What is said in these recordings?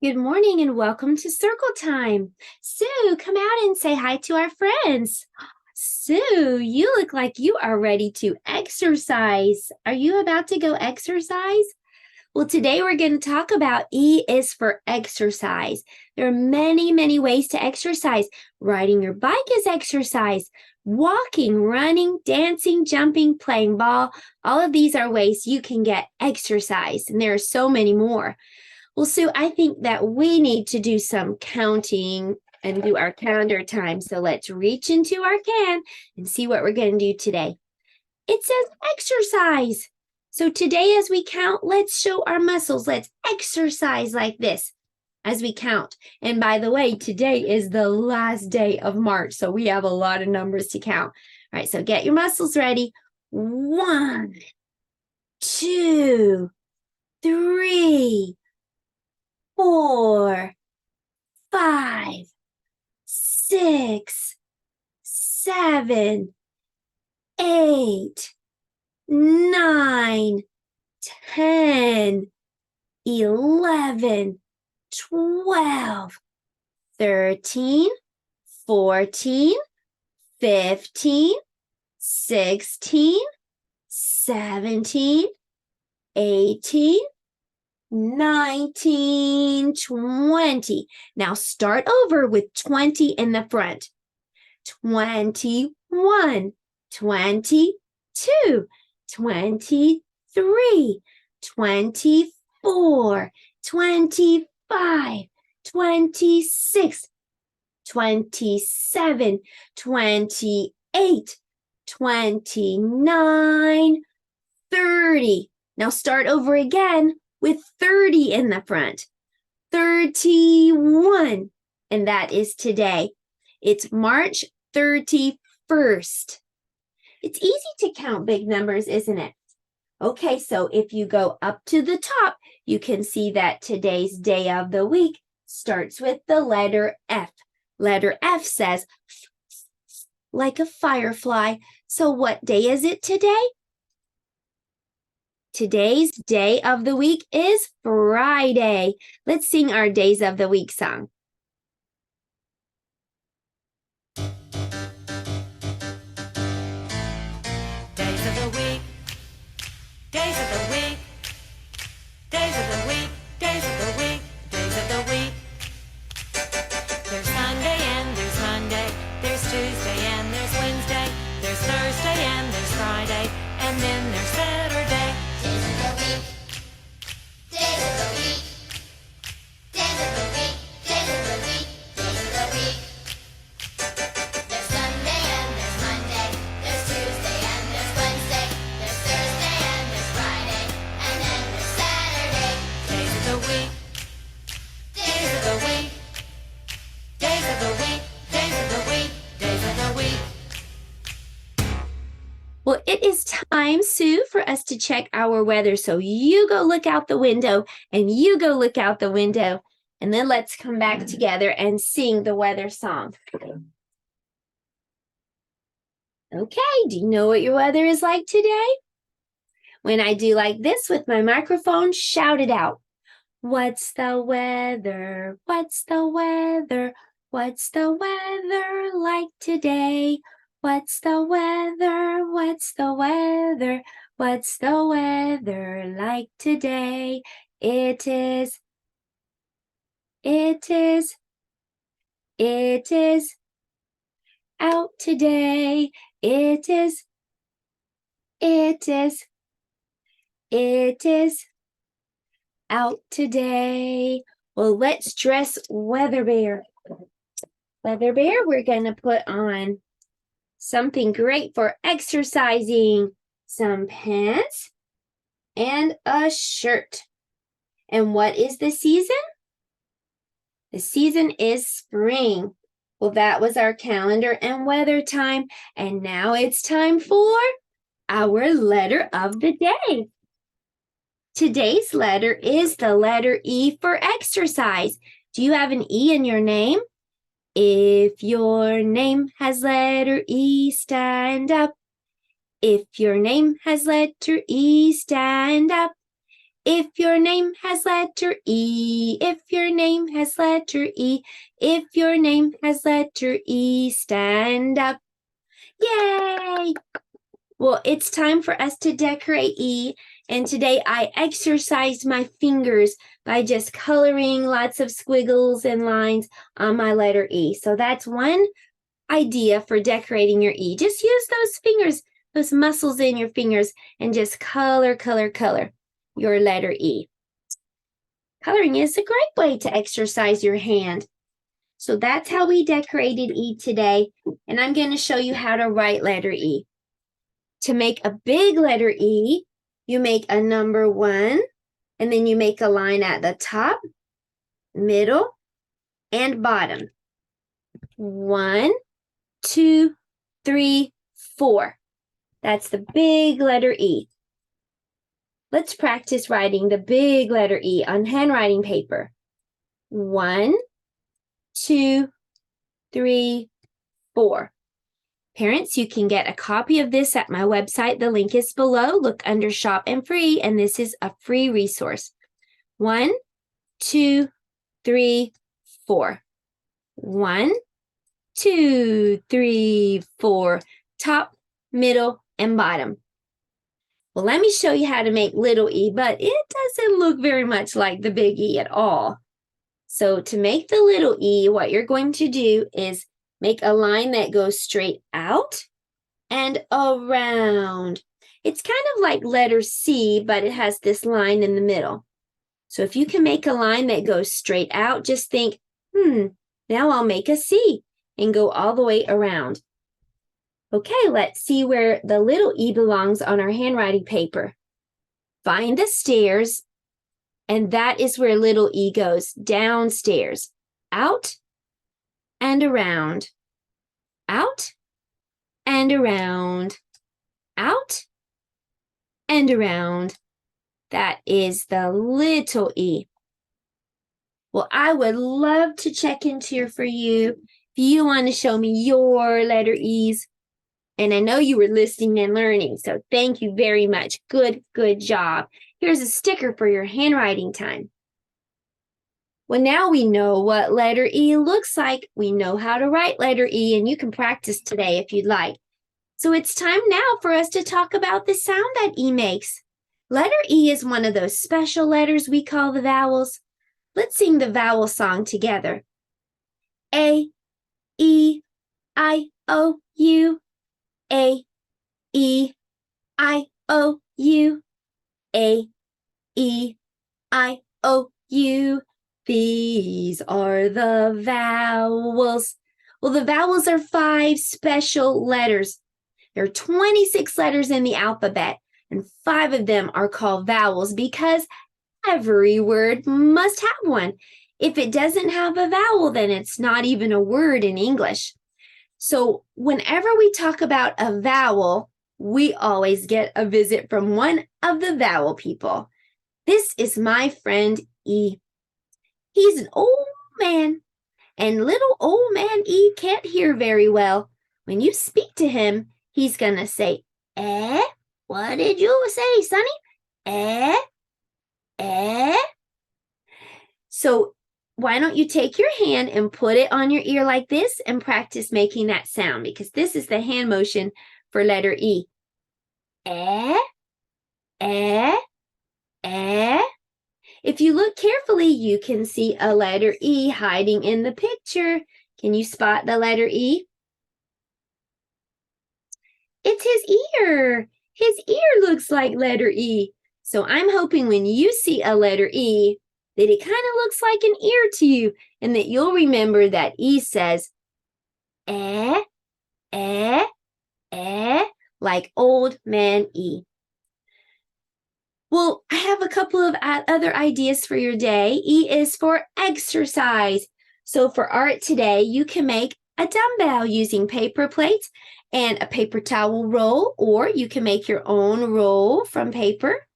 Good morning and welcome to Circle Time. Sue, come out and say hi to our friends. Sue, you look like you are ready to exercise. Are you about to go exercise? Well, today we're going to talk about E is for exercise. There are many, many ways to exercise. Riding your bike is exercise. Walking, running, dancing, jumping, playing ball, all of these are ways you can get exercise, and there are so many more. Well, Sue, I think that we need to do some counting and do our calendar time. So let's reach into our can and see what we're going to do today. It says exercise. So today, as we count, let's show our muscles. Let's exercise like this as we count. And by the way, today is the last day of March. So we have a lot of numbers to count. All right, so get your muscles ready. 1, 2, 3, 4, 5, 6, 7, 8, 9, 10, 11, 12, 13, 14, 15, 16, 17, 18, 19, 20. Now start over with 20 in the front. 21, 22, 23, 24, 25, 26, 27, 28, 29, 30. Now start over again with 30 in the front. 31, and that is today. It's March 31st. It's easy to count big numbers, isn't it? Okay, so if you go up to the top, you can see that today's day of the week starts with the letter F. Letter F says like a firefly. So what day is it today? Today's day of the week is Friday. Let's sing our Days of the Week song. Days of the week, days of the week, days of the week, days of the week, days of the week. There's Sunday and there's Monday, there's Tuesday and there's Wednesday, there's Thursday and there's Friday, and then there's Saturday. Days of the week, days of the week, days of the week, days of the week, days of the week. There's Sunday and there's Monday, there's Tuesday and there's Wednesday, there's Thursday and there's Friday, and then there's Saturday. Days of the week, days of the week, days of the week, days of the week, days of the week. Well, it is time, Sue, for us to check our weather. So you go look out the window and you go look out the window. And then let's come back together and sing the weather song. Okay, do you know what your weather is like today? When I do like this with my microphone, shout it out. What's the weather? What's the weather? What's the weather like today? What's the weather? What's the weather? What's the weather like today? It is out today. It is out today. Well, let's dress Weather Bear. Weather Bear, we're going to put on something great for exercising. Some pants and a shirt. And what is the season? The season is spring. Well, that was our calendar and weather time. And now it's time for our letter of the day. Today's letter is the letter E for exercise. Do you have an E in your name? If your name has letter E, stand up. If your name has letter E, stand up. If your name has letter E, if your name has letter E, if your name has letter E, stand up. Yay! Well, it's time for us to decorate E, and today I exercised my fingers by just coloring lots of squiggles and lines on my letter E. So that's one idea for decorating your E. Just use those fingers, those muscles in your fingers, and just color your letter E. Coloring is a great way to exercise your hand. So that's how we decorated E today, and I'm going to show you how to write letter E. To make a big letter E, you make a number 1, and then you make a line at the top, middle, and bottom. 1, 2, 3, 4. That's the big letter E. Let's practice writing the big letter E on handwriting paper. 1, 2, 3, 4. Parents, you can get a copy of this at my website. The link is below. Look under Shop and Free, and this is a free resource. 1, 2, 3, 4. 1, 2, 3, 4. Top, middle, and bottom. Well, let me show you how to make little E, but it doesn't look very much like the big E at all. So to make the little E, what you're going to do is make a line that goes straight out and around. It's kind of like letter C, but it has this line in the middle. So if you can make a line that goes straight out, just think, now I'll make a C and go all the way around. Okay, let's see where the little E belongs on our handwriting paper. Find the stairs, and that is where little E goes, downstairs, out and around, out and around, out and around. That is the little E. Well, I would love to check in here for you if you want to show me your letter E's. And I know you were listening and learning, so thank you very much. Good job. Here's a sticker for your handwriting time. Well, now we know what letter E looks like. We know how to write letter E, and you can practice today if you'd like. So it's time now for us to talk about the sound that E makes. Letter E is one of those special letters we call the vowels. Let's sing the vowel song together. A, E, I, O, U. A, E, I, O, U. A, E, I, O, U. These are the vowels. Well, the vowels are 5 special letters. There are 26 letters in the alphabet, and 5 of them are called vowels because every word must have one. If it doesn't have a vowel, then it's not even a word in English. So whenever we talk about a vowel, we always get a visit from one of the vowel people. This is my friend E. He's an old man, and little old man E can't hear very well. When you speak to him, he's going to say, eh? What did you say, Sonny? Eh? Eh? So why don't you take your hand and put it on your ear like this and practice making that sound, because this is the hand motion for letter E. Eh, eh, eh. If you look carefully, you can see a letter E hiding in the picture. Can you spot the letter E? It's his ear. His ear looks like letter E. So I'm hoping when you see a letter E, that it kind of looks like an ear to you, and that you'll remember that E says, eh, eh, eh, like old man E. Well, I have a couple of other ideas for your day. E is for exercise. So for art today, you can make a dumbbell using paper plates and a paper towel roll, or you can make your own roll from paper.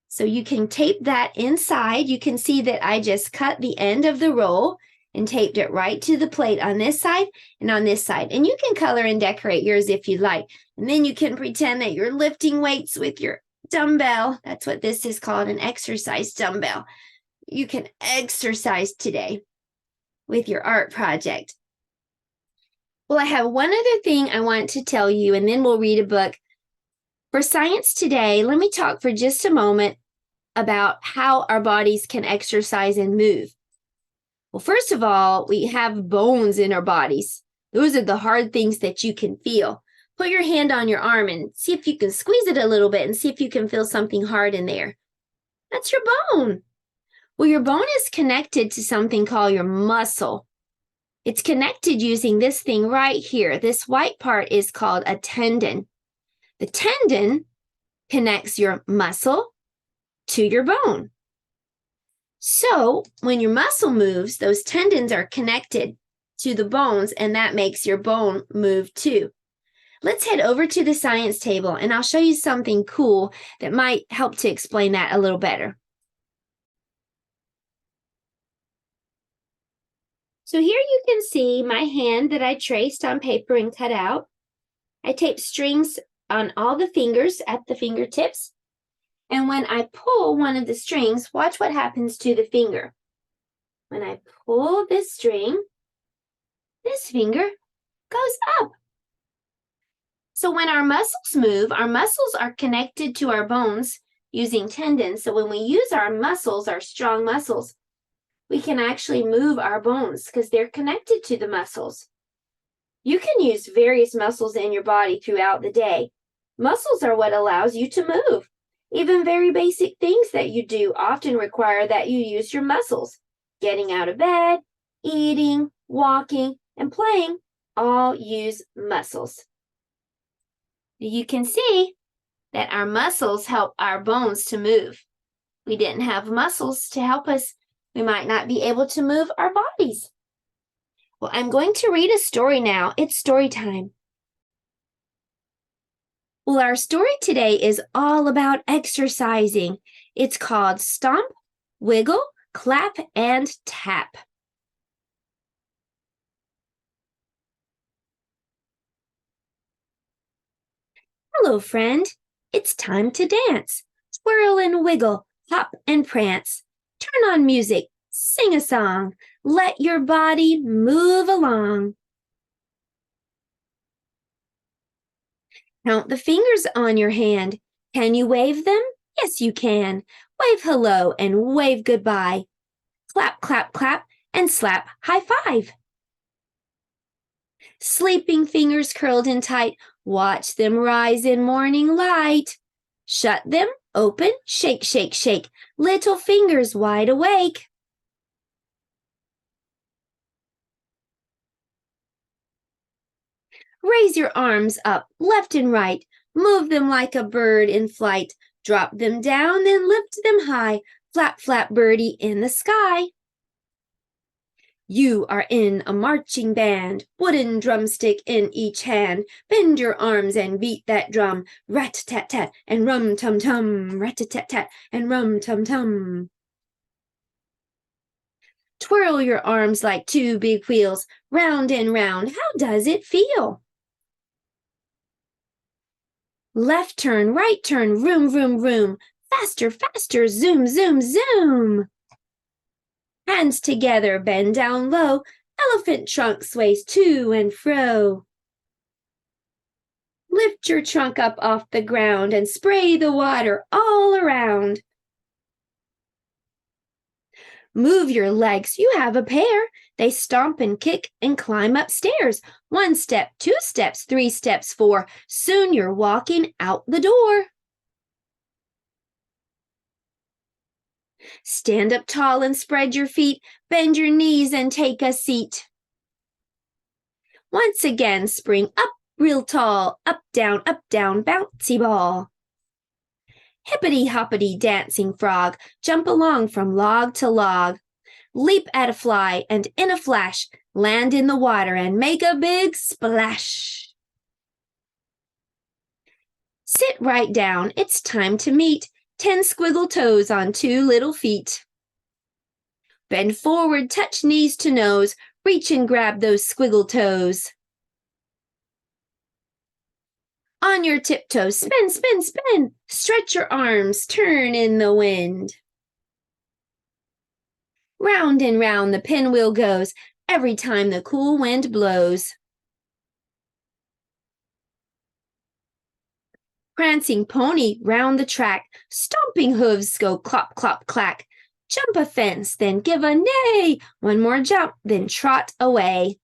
So you can tape that inside. You can see that I just cut the end of the roll and taped it right to the plate on this side and on this side. And you can color and decorate yours if you like. And then you can pretend that you're lifting weights with your dumbbell. That's what this is called, an exercise dumbbell. You can exercise today with your art project. Well, I have one other thing I want to tell you, and then we'll read a book. For science today, let me talk for just a moment about how our bodies can exercise and move. Well, first of all, we have bones in our bodies. Those are the hard things that you can feel. Put your hand on your arm and see if you can squeeze it a little bit and see if you can feel something hard in there. That's your bone. Well, your bone is connected to something called your muscle. It's connected using this thing right here. This white part is called a tendon. The tendon connects your muscle to your bone. So when your muscle moves, those tendons are connected to the bones, and that makes your bone move too. Let's head over to the science table, and I'll show you something cool that might help to explain that a little better. So here you can see my hand that I traced on paper and cut out. I taped strings on all the fingers at the fingertips. And when I pull one of the strings, watch what happens to the finger. When I pull this string, this finger goes up. So when our muscles move, our muscles are connected to our bones using tendons. So when we use our muscles, our strong muscles, we can actually move our bones because they're connected to the muscles. You can use various muscles in your body throughout the day. Muscles are what allows you to move. Even very basic things that you do often require that you use your muscles. Getting out of bed, eating, walking, and playing all use muscles. You can see that our muscles help our bones to move. If we didn't have muscles to help us, we might not be able to move our bodies. Well, I'm going to read a story now. It's story time. Well, our story today is all about exercising. It's called Stomp, Wiggle, Clap, and Tap. Hello, friend. It's time to dance. Swirl and wiggle, hop and prance. Turn on music, sing a song. Let your body move along. Count the fingers on your hand. Can you wave them? Yes, you can. Wave hello and wave goodbye. Clap, clap, clap, and slap high five. Sleeping fingers curled in tight, watch them rise in morning light. Shut them, open, shake, shake, shake, little fingers wide awake. Raise your arms up, left and right, move them like a bird in flight. Drop them down, then lift them high, flap, flap, birdie in the sky. You are in a marching band, wooden drumstick in each hand. Bend your arms and beat that drum, rat-tat-tat and rum-tum-tum, rat-tat-tat and rum-tum-tum. Twirl your arms like two big wheels, round and round. How does it feel? Left turn, right turn, vroom, vroom, vroom. Faster, faster, zoom, zoom, zoom. Hands together, bend down low. Elephant trunk sways to and fro. Lift your trunk up off the ground and spray the water all around. Move your legs, you have a pair. They stomp and kick and climb upstairs. 1 step, 2 steps, 3 steps, 4. Soon you're walking out the door. Stand up tall and spread your feet. Bend your knees and take a seat. Once again, spring up real tall. Up, down, bouncy ball. Hippity-hoppity dancing frog, jump along from log to log. Leap at a fly and in a flash, land in the water and make a big splash. Sit right down, it's time to meet. 10 squiggle toes on 2 little feet. Bend forward, touch knees to nose, reach and grab those squiggle toes. On your tiptoes, spin, spin, spin. Stretch your arms, turn in the wind. Round and round the pinwheel goes every time the cool wind blows. Prancing pony round the track, stomping hooves go clop, clop, clack. Jump a fence, then give a neigh. One more jump, then trot away.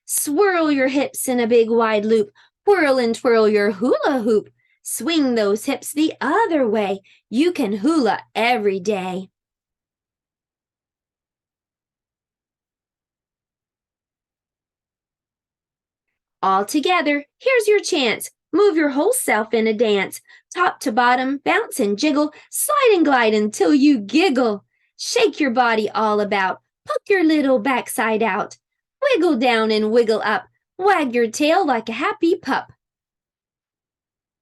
Swirl your hips in a big wide loop. Whirl and twirl your hula hoop. Swing those hips the other way. You can hula every day. All together, here's your chance. Move your whole self in a dance. Top to bottom, bounce and jiggle. Slide and glide until you giggle. Shake your body all about. Poke your little backside out. Wiggle down and wiggle up. Wag your tail like a happy pup.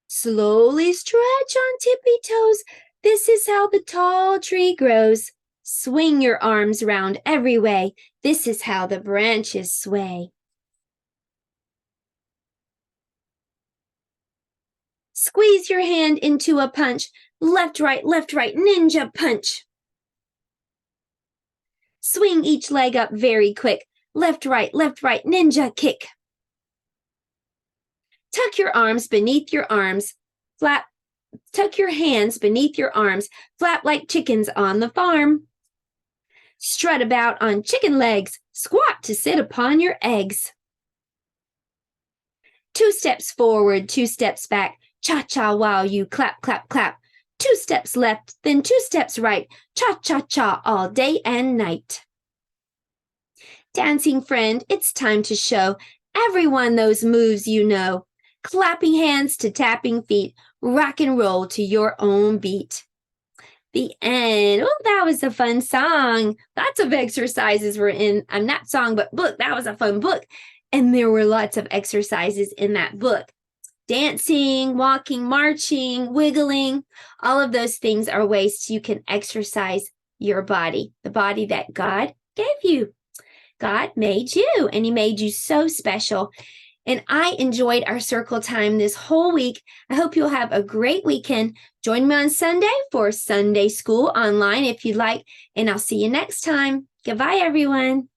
Slowly stretch on tippy toes. This is how the tall tree grows. Swing your arms round every way. This is how the branches sway. Squeeze your hand into a punch. Left, right, ninja punch. Swing each leg up very quick. Left, right, ninja kick. Tuck your arms beneath your arms. Tuck your hands beneath your arms. Flap like chickens on the farm. Strut about on chicken legs. Squat to sit upon your eggs. 2 steps forward, 2 steps back. Cha-cha while you clap, clap, clap. 2 steps left, then 2 steps right. Cha-cha-cha all day and night. Dancing friend, it's time to show everyone those moves you know. Clapping hands to tapping feet. Rock and roll to your own beat. The end. Oh, that was a fun song. Lots of exercises were in, not song, but book. That was a fun book. And there were lots of exercises in that book. Dancing, walking, marching, wiggling, all of those things are ways you can exercise your body, the body that God gave you. God made you, and He made you so special. And I enjoyed our circle time this whole week. I hope you'll have a great weekend. Join me on Sunday for Sunday School online if you'd like, and I'll see you next time. Goodbye, everyone.